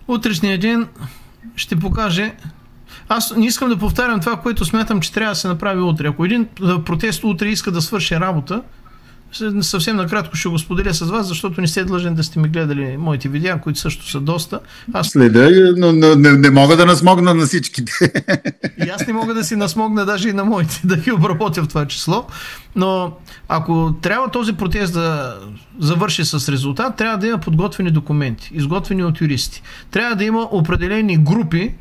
Утрешния ден ще покаже. Аз не искам да повтарям това, което смятам, че трябва да се направи утре. Ако един протест утре иска да свърши работа, съвсем накратко ще го споделя с вас, защото не сте длъжен да сте ми гледали моите видеа, които също са доста. Следя, но не мога да насмогна на всичките. И аз не мога да си насмогна даже и на моите, да ги обработя в това число. Но ако трябва този протест да завърши с резултат, трябва да има подготвени документи, изготвени от юристи. Трябва да има определени групи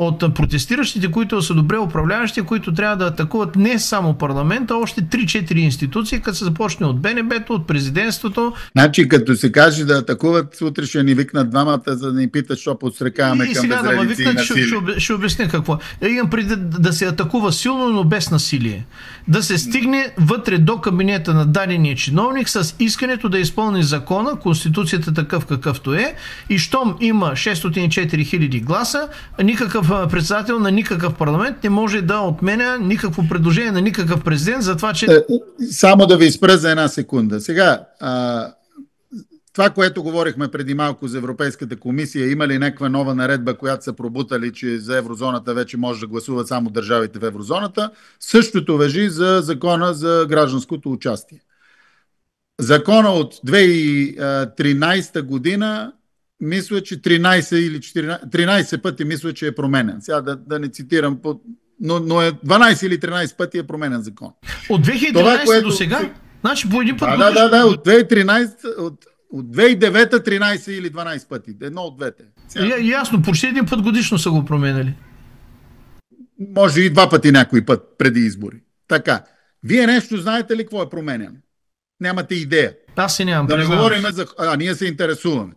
от протестиращите, които са добре управляващи, които трябва да атакуват не само парламента, а още 3-4 институции, като се започне от БНБ-то, от президентството. Значи, като се каже да атакуват, утре ще ни викнат двамата, за да ни питат, що подстрекаваме към безредици и насилие. Ще обясня какво. Имам преди да се атакува силно, но без насилие. Да се стигне вътре до кабинета на дадения чиновник с искането да изпълни закона, конституцията такъв какъвто е, и щом има 604 хиляди гласа, никакъв председател на никакъв парламент не може да отменя никакво предложение на никакъв президент за това, че... Само да ви спра за една секунда. Сега, това, което говорихме преди малко за Европейската комисия, има ли някаква нова наредба, която са пробутали, че за еврозоната вече може да гласуват само държавите в еврозоната, същото важи за закона за гражданското участие. Закона от 2013 година мисля, че 13 или 13 пъти мисля, че е променен. Сега да не цитирам, но е 12 или 13 пъти е променен закон. От 2013 до сега? Значи по един път... Да, от 2013, от 2009 13 или 12 пъти. Едно от двете. Ясно, почти един път годишно са го променяли. Може и два пъти някой път преди избори. Така. Вие нещо знаете ли какво е променено? Нямате идея. Аз си нямам. Да не говорим за... ние се интересуваме.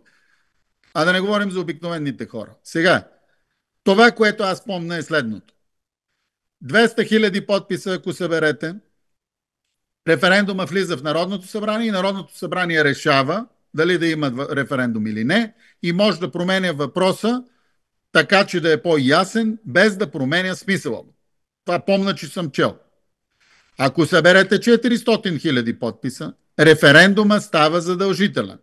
А да не говорим за обикновените хора. Сега, това, което аз помня е следното. 200 хиляди подписа, ако съберете, референдума влиза в Народното събрание и Народното събрание решава дали да има референдум или не и може да променя въпроса така, че да е по-ясен, без да променя смисъла. Това помня, че съм чел. Ако съберете 400 хиляди подписа, референдума става задължителен.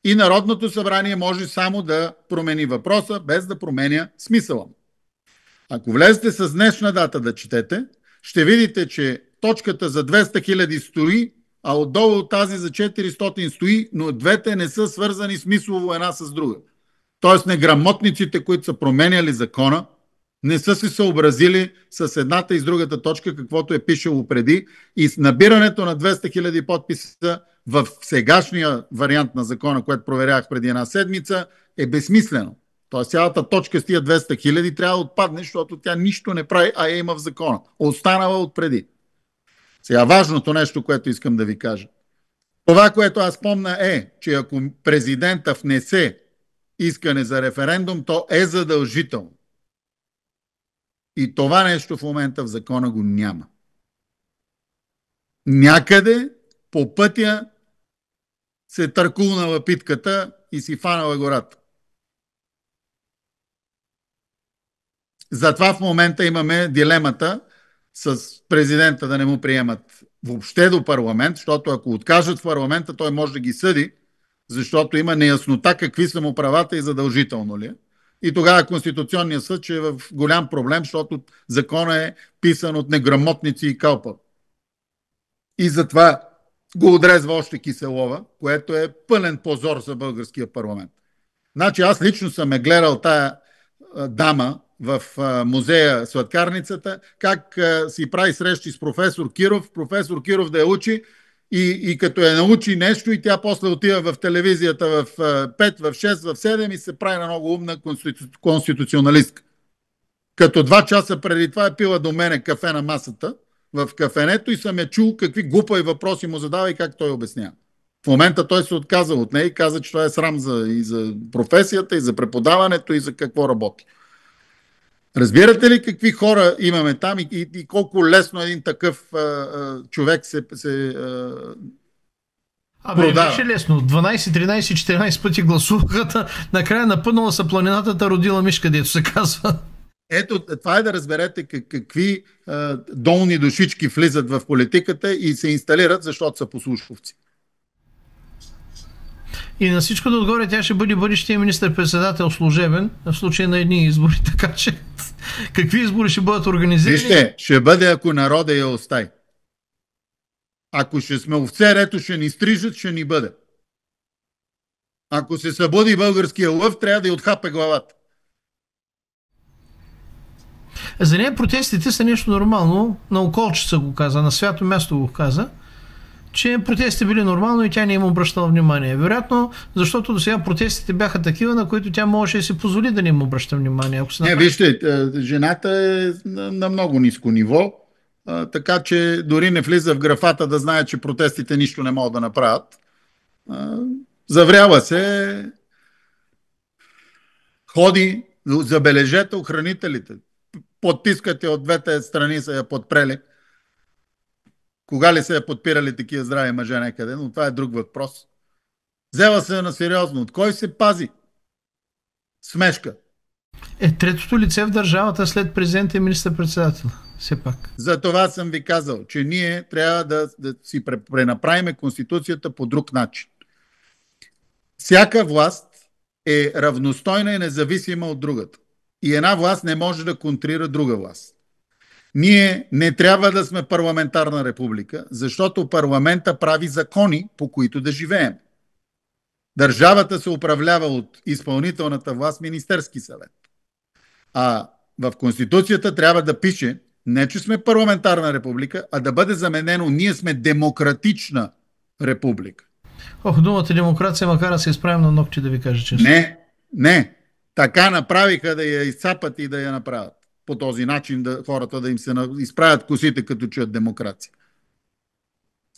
И Народното събрание може само да промени въпроса, без да променя смисъла. Ако влезете с днешна дата да четете, ще видите, че точката за 200 хиляди стои, а отдолу тази за 400 стои, но двете не са свързани смислово една с друга. Тоест неграмотниците, които са променяли закона, не са се съобразили с едната и с другата точка, каквото е пишело преди, и с набирането на 200 хиляди подписа в сегашния вариант на закона, който проверях преди една седмица, е безсмислено. Тоест цялата точка с тия 200 хиляди трябва да отпадне, защото тя нищо не прави, а я има в закона. Останала от преди. Сега важното нещо, което искам да ви кажа. Това, което аз помня е, че ако президента внесе искане за референдум, то е задължително. И това нещо в момента в закона го няма. Някъде по пътя се търкулнала питката и си фанала гората. Затова в момента имаме дилемата с президента да не му приемат въобще до парламент, защото ако откажат в парламента, той може да ги съди, защото има неяснота какви са му правата и задължително ли е. И тогава Конституционният съд ще е в голям проблем, защото законът е писан от неграмотници и калпа. И затова го отрезва още Киселова, което е пълен позор за българския парламент. Значи аз лично съм гледал тая дама в музея Сладкарницата, как си прави срещи с професор Киров да я учи и като я научи нещо и тя после отива в телевизията в 5, в 6, в 7 и се прави на много умна конституционалистка. Като 2 часа преди това е пила до мене кафе на масата в кафенето и съм я чул какви глупави въпроси му задава и как той обяснява. В момента той се отказа от нея и каза, че това е срам и за професията, и за преподаването, и за какво работи. Разбирате ли какви хора имаме там и колко лесно един такъв човек се продава? Беше лесно. 12, 13, 14 пъти гласуваха, накрая напънала са планината, родила мишка, дето се казва. Ето, това е да разберете какви долни душички влизат в политиката и се инсталират, защото са послушковци. И на всичко да отгоре тя ще бъде бъдещия министър-председател служебен в случай на едни избори, така че какви избори ще бъдат организирани? Вижте, ще бъде ако народа я остави. Ако ще сме овце, рето ще ни стрижат, ще ни бъде. Ако се събуди българския лъв, трябва да й отхапе главата. За нея протестите са нещо нормално. На Околчица го каза, на свято място го каза, че протестите били нормално и тя не им обръщала внимание. Вероятно, защото до сега протестите бяха такива, на които тя можеше да си позволи да не им обръща внимание. Ако Не, вижте, жената е на много ниско ниво, така че дори не влиза в графата да знае, че протестите нищо не могат да направят. Завряла се, ходи, забележете охранителите. Подпискате от двете страни са я подпрели. Кога ли са я подпирали такива здрави мъже някъде, но това е друг въпрос. Взела се на сериозно. От кой се пази? Смешка. Третото лице в държавата след президента и министър-председател. Все пак. За това съм ви казал, че ние трябва да си пренаправим Конституцията по друг начин. Всяка власт е равностойна и независима от другата. И една власт не може да контрира друга власт. Ние не трябва да сме парламентарна република, защото парламента прави закони, по които да живеем. Държавата се управлява от изпълнителната власт, Министерски съвет. А в Конституцията трябва да пише не, че сме парламентарна република, а да бъде заменено ние сме демократична република. Думата демокрация, макар да се изправим на ногти, да ви кажа честно. Не. Така направиха да я изцапат и да я направят. По този начин хората да им се изправят косите, като чуят демокрация.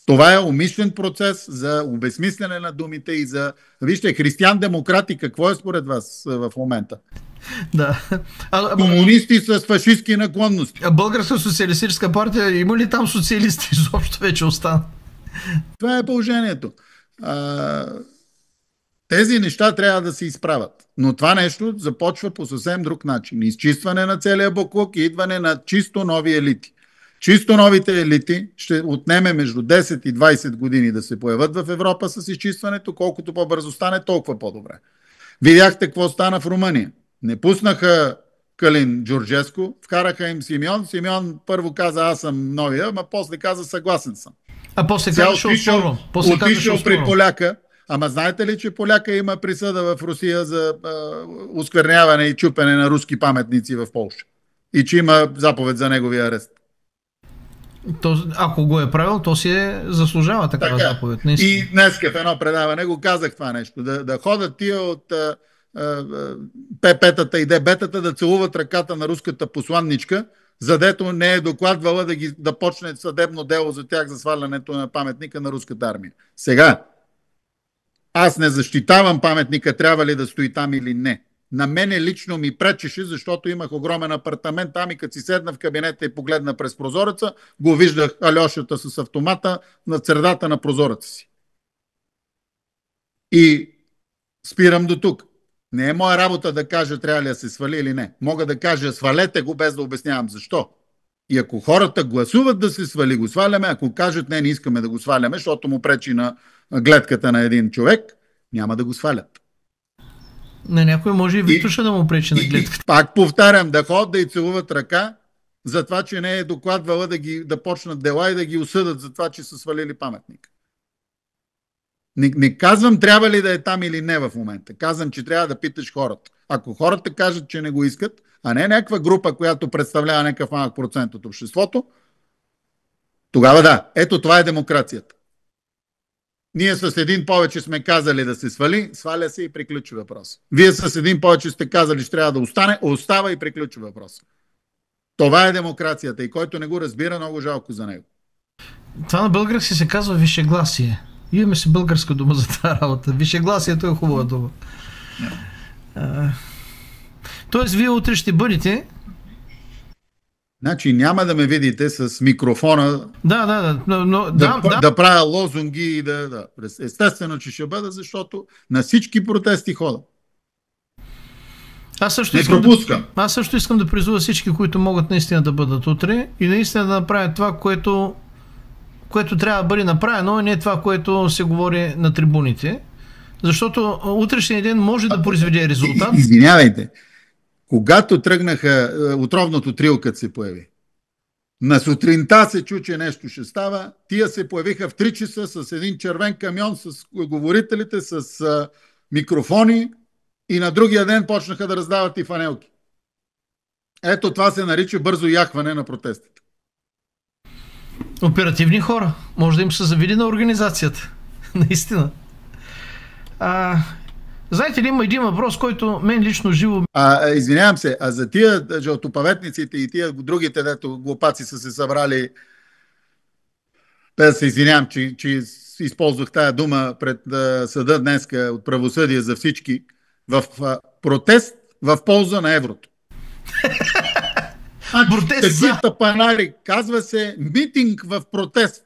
Това е умишлен процес за обезмислене на думите и за... Вижте, християн-демократи, какво е според вас в момента? Да. Комунисти с фашистски наклонности. Българска социалистическа партия, има ли там социалисти? Изобщо вече остана. Това е положението. Тези неща трябва да се изправят. Но това нещо започва по съвсем друг начин. Изчистване на целия боклук и идване на чисто нови елити. Чисто новите елити ще отнеме между 10 и 20 години да се появят в Европа с изчистването. Колкото по-бързо стане, толкова по-добре. Видяхте какво стана в Румъния. Не пуснаха Калин Джорджеско, вкараха им Симеон. Симеон първо каза аз съм новия, ама после каза съгласен съм. А после каза отишъл при поляка. Ама знаете ли, че поляка има присъда в Русия за оскверняване и чупене на руски паметници в Полша? И че има заповед за неговия арест. Ако го е правил, то си заслужава такава заповед. И днес в едно предаване го казах това нещо. Да ходят тия от ПП-тата и ДБ-тата да целуват ръката на руската посланничка, задето не е докладвала да почне съдебно дело за тях за свалянето на паметника на руската армия. Сега, аз не защитавам паметника, трябва ли да стои там или не. На мене лично ми пречеше, защото имах огромен апартамент там и като си седна в кабинета и погледна през прозореца, го виждах Алешата с автомата на средата на прозореца си. И спирам до тук. Не е моя работа да кажа трябва ли да се свали или не. Мога да кажа свалете го без да обяснявам защо. И ако хората гласуват да се свали, го сваляме. Ако кажат не искаме да го сваляме, защото му пречи на гледката на един човек, няма да го свалят. На някой може и Витуша да му пречи на гледката. Пак повтарям, да ходят да й целуват ръка за това, че не е докладвала да почнат дела и да ги осъдат за това, че са свалили паметник. Не казвам трябва ли да е там или не в момента. Казвам, че трябва да питаш хората. Ако хората кажат, че не го искат, а не някаква група, която представлява някакъв малък процент от обществото, тогава да. Ето това е демокрацията. Ние с един повече сме казали да се свали, сваля се и приключи въпрос. Вие с един повече сте казали, че трябва да остане, остава и приключи въпрос. Това е демокрацията и който не го разбира, много жалко за него. Това на български се казва вишегласие. Имаме си българска дума за тази работа. Вишегласието е хубава дума. Тоест, вие утре ще бъдете... Значи няма да ме видите с микрофона да правя лозунги и да. Естествено, че ще бъда, защото на всички протести хода. Аз също искам да призова всички, които могат наистина да бъдат утре и наистина да направят това, което трябва да бъде направено, а не това, което се говори на трибуните. Защото утрешния ден може да произведе резултат. Извинявайте, когато тръгнаха отровното трио, като се появи, на сутринта се чу, че нещо ще става, тия се появиха в 3 часа с един червен камион, с говорителите, с микрофони и на другия ден почнаха да раздават и фанелки. Ето това се нарича бързо яхване на протестите. Оперативни хора. Може да им се завиди на организацията. Наистина. Знаете ли, има един въпрос, който мен лично живо... Извинявам се, а за тия жълтопаветниците и тия другите, дето глупаци са се събрали, да се извинявам, че използвах тая дума пред съда днеска от правосъдие за всички, в протест в полза на еврото. Такива тапанари. Казва се митинг в протест,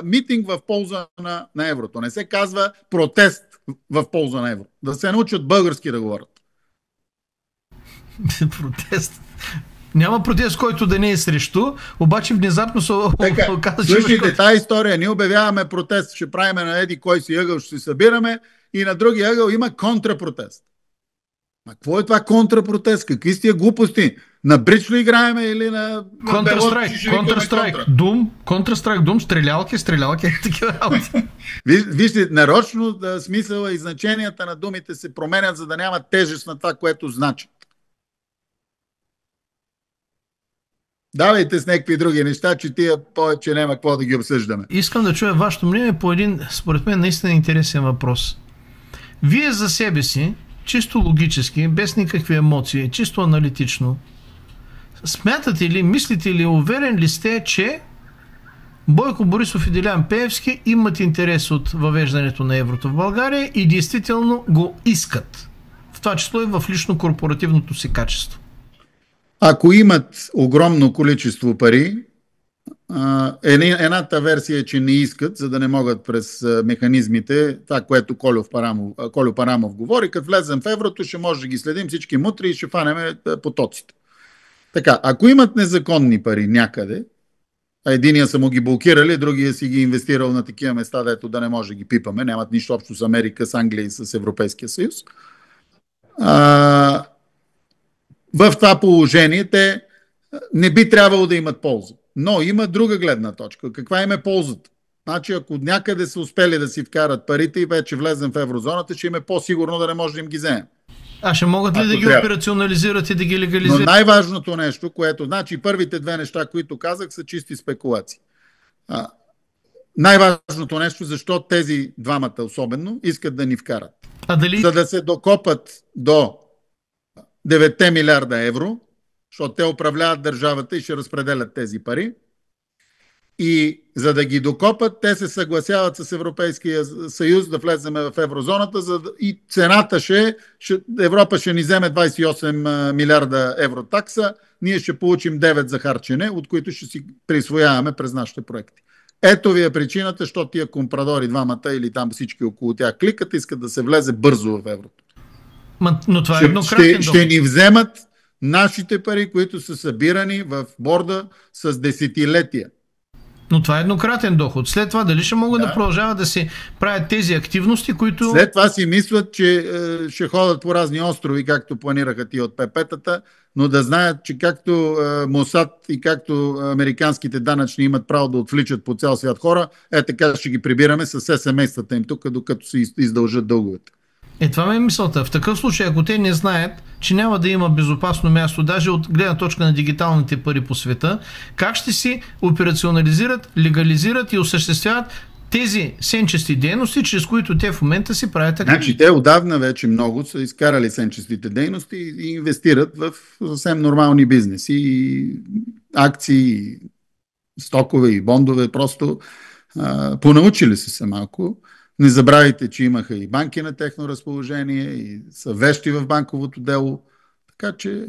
митинг в полза на еврото. Не се казва протест в полза на евро. Да се научат български да говорят. Протест. Няма протест, който да не е срещу, обаче внезапно се оказа, че... Слушайте, тази история, ние обявяваме протест, ще правиме на еди кой си ъгъл, ще се събираме и на другия ъгъл има контрапротест. Какво е това контрапротест? Какви сте глупости? На бридж ли играеме или на... Counter-Strike, Doom, стрелялки, такива работи. Вижте, нарочно смисъла и значенията на думите се променят, за да няма тежест на това, което значи. Давайте с някакви други неща, че тия повече няма какво да ги обсъждаме. Искам да чуя вашето мнение по един, според мен, наистина интересен въпрос. Вие за себе си, чисто логически, без никакви емоции, чисто аналитично, смятате ли, мислите ли, уверен ли сте, че Бойко Борисов и Делян Пеевски имат интерес от въвеждането на еврото в България и действително го искат? В това число и в лично корпоративното си качество. Ако имат огромно количество пари, едната версия е, че не искат, за да не могат през механизмите, това, което Колю Парамов говори, като влезем в еврото, ще може да ги следим всички мутри и ще фанеме потоците. Така, ако имат незаконни пари някъде, а единия са му ги блокирали, другия си ги инвестирал на такива места, дето да не може да ги пипаме, нямат нищо общо с Америка, с Англия и с Европейския съюз, в това положение те не би трябвало да имат полза. Но има друга гледна точка. Каква им е ползата? Значи, ако някъде са успели да си вкарат парите и вече влезем в еврозоната, ще им е по-сигурно да не може да им ги вземем. Ще могат ли да ги операционализират и да ги легализират? Но най-важното нещо, което, значи първите две неща, които казах, са чисти спекулации. Най-важното нещо, защо тези двамата особено искат да ни вкарат. За да се докопат до 9 милиарда евро, защото те управляват държавата и ще разпределят тези пари. И за да ги докопат, те се съгласяват с Европейския съюз да влезем в еврозоната и цената Европа ще ни вземе 28 милиарда евро такса, ние ще получим 9 за харчене, от които ще си присвояваме през нашите проекти. Ето ви е причината, защото тия компрадори двамата или там всички около тях кликат, искат да се влезе бързо в еврото. Но това е еднократен доход. Ще ни вземат нашите пари, които са събирани в борда с десетилетия. Но това е еднократен доход. След това дали ще могат да продължават да се правят тези активности, които... След това си мислят, че ще ходят по разни острови, както планираха ти от ПП-тата, но да знаят, че както Мосад и както американските данъчни имат право да отвличат по цял свят хора, така ще ги прибираме с семействата им тук, докато се издължат дълговете. Това ме е мисълта. В такъв случай, ако те не знаят, че няма да има безопасно място, даже от гледна точка на дигиталните пари по света, как ще си операционализират, легализират и осъществяват тези сенчести дейности, чрез които те в момента си правят така? Значи те отдавна вече много са изкарали сенчестите дейности и инвестират в съвсем нормални бизнеси, и акции, и стокове, и бондове. Просто понаучили са се малко. Не забравяйте, че имаха и банки на техно разположение и са вещи в банковото дело. Така че...